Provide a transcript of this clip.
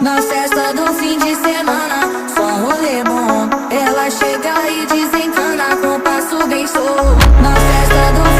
Na festa do fim de semana, só rolê bom. Ela chega e desencana com passo bem show. Na festa do